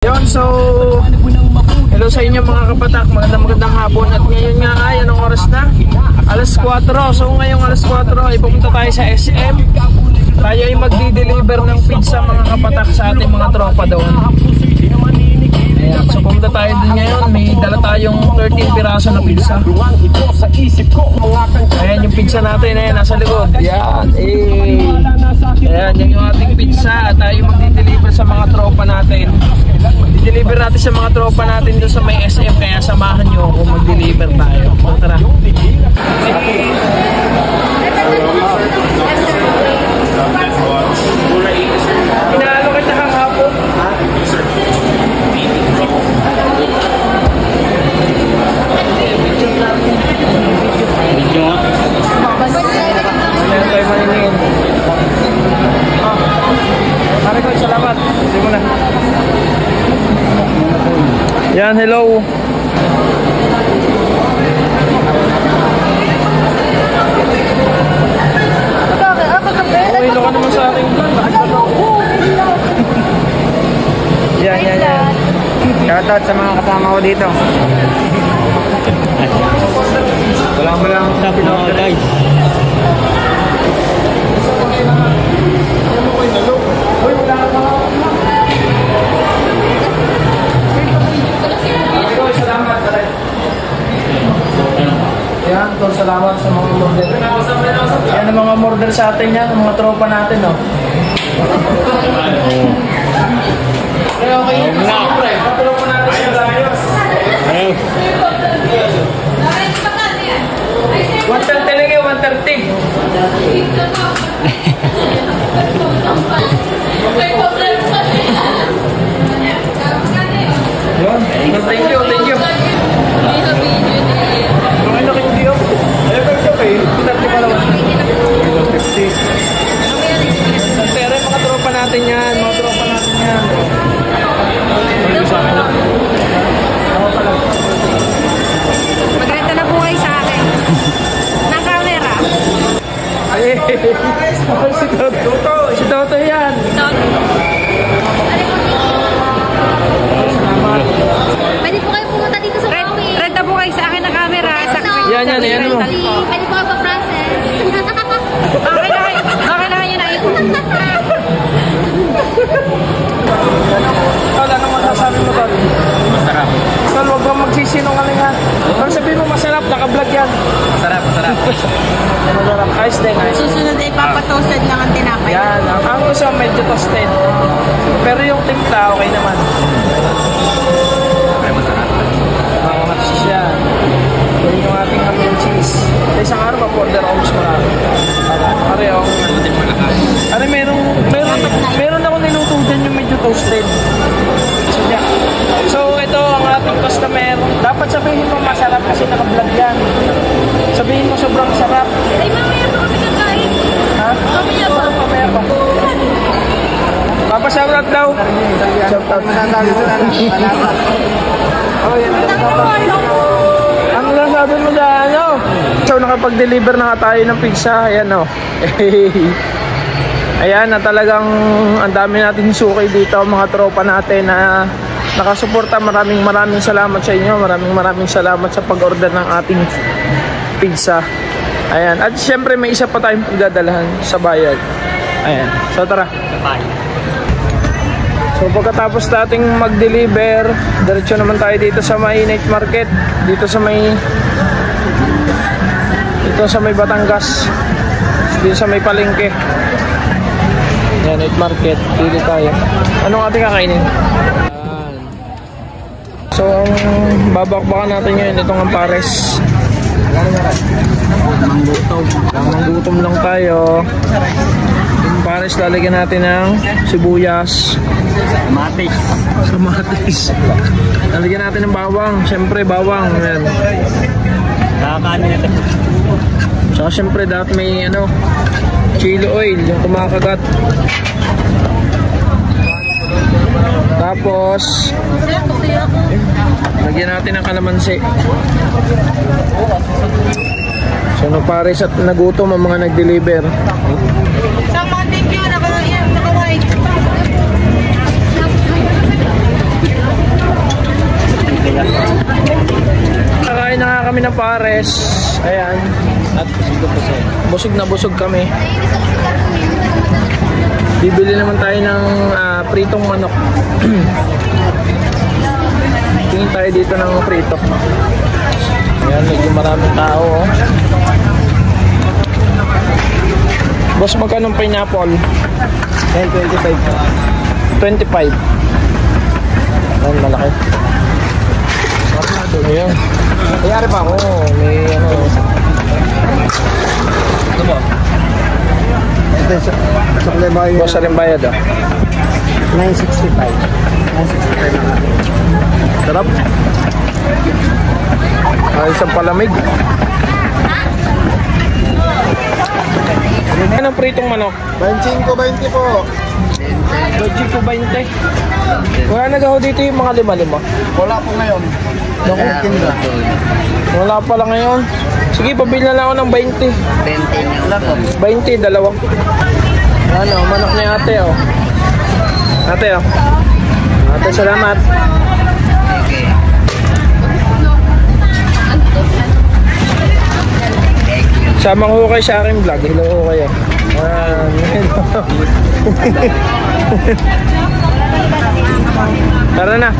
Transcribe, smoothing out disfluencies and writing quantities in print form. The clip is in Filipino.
Yun, so hello sa inyo mga kapatak, magandang hapon. At ngayon nga ay anong oras na? Alas 4. So ngayong alas 4 ay pumunta tayo sa SM. Tayo ay magdi-deliver ng pizza mga kapatak sa ating mga tropa doon. Ayan, so pumunta tayo din ngayon. May dala tayong 13 piraso na pizza. Ayan yung pizza natin, ayan, nasa likod. Ayan, ayan, yan yung ating pizza. At tayo magdi-deliver sa mga tropa natin. I-deliver natin sa mga tropa natin doon sa may SM. Kaya samahan nyo ako, mag-deliver tayo. So, tara. Inaalo kita kang hapon? Video nga. Ayan tayo maniningin. Maraming salamat. Hindi mo na. Yan, hello. Okay, ilo ka naman sa aking vlog. Yan. Shoutout sa mga kasama ko dito. Wala mo lang sa pinaka guys. Yan, tol, salamat sa mga order. Yan ang mga order sa atin yan, mga tropa natin, no? Kaya okay yun, siyempre, tropa natin siya tayo. 130 lang yun, 130. Yun, thank you. Pero mga tropa natin yan, Magrenta na po kayo sa akin ng camera. Si Toto yan. Pwede po kayo pumunta dito sa Maui. Renta po kayo sa akin ng camera. Yan. Pwede po kayo pa-process. Okay na yun ay. Wala nang masasabi mo, Tol. Masarap. Tol, huwag kang magsisinungaling ha. Tol, sabihin mo masarap, naka-vlog yan. Masarap. Masarap. Ayos din. Susunod ay papatoasted lang ang tinapay. Yan. Ang gusto medyo toasted. Pero yung timpla, okay naman. Ay, masarap. Makamatch siya. Yan yung ating ham and cheese. Sa isang araw, ma-order ako mas marami. Pareho. Ano, meron ako niluto dyan yung medyo toasted. So, ito ang ating customer. Dapat sabihin mo masarap kasi naka-vlog yan. Sabihin mo sobrang sarap. Ay, mamaya pa kami kakain. Ha? Mamaya pa. Papasarap daw. Shoutout. Oh, yan. Ano lang sabi mo dyan, ano? So, nakapag-deliver na nga tayo ng pizza. Ayan, o. Ayan, na talagang ang dami natin sukay dito, mga tropa natin na nakasuporta. Maraming salamat sa inyo. Maraming salamat sa pag-order ng ating pizza. Ayan, at syempre may isa pa tayong pagdadalahan sa bayad. Ayan, so tara. So pagkatapos nating mag-deliver, diretso naman tayo dito sa may night market. Dito sa may Batangas. Dito sa may palengke. Yan, night market. Pili tayo. Anong ating kakainin? So ang babakbakan natin ngayon, itong ang pares. Manggutom lang tayo. Yung pares, lalagyan natin ng sibuyas, kamatis. Lalagyan natin ng bawang. Siyempre bawang. Ayan. Saka siyempre dapat may chili oil, yung kumakagat. Tapos lagyan natin ng kalamansi. So nagpares at nagutom ang mga nag-deliver. kami ng pares. Ayan. At Busog na busog kami. Bibili naman tayo ng pritong manok. Tingin tayo dito ng prito. Ayan, medyo maraming tao. Oh. Boss, magkano ang pineapple? 10.25. 25. Ayan, malaki. Ayan. Kayari pa ako. May ano. Ito mo. Ito sa kulay Boss, rin bayad ah. 965. 965. Sarap. Isang palamig. Anong pritong manok? 25-20 po. Budget ko 20. Wala nag-aho dito yung mga lima-lima. Wala po ngayon. Naku, wala pala ngayon. Sige, pabili na lang ako ng 20. 20, dalawang. Ano, manok ni ate oh. Ate oh. Ate, salamat. Samang ho kayo sa aking vlog. Hello ho kayo. Tara na.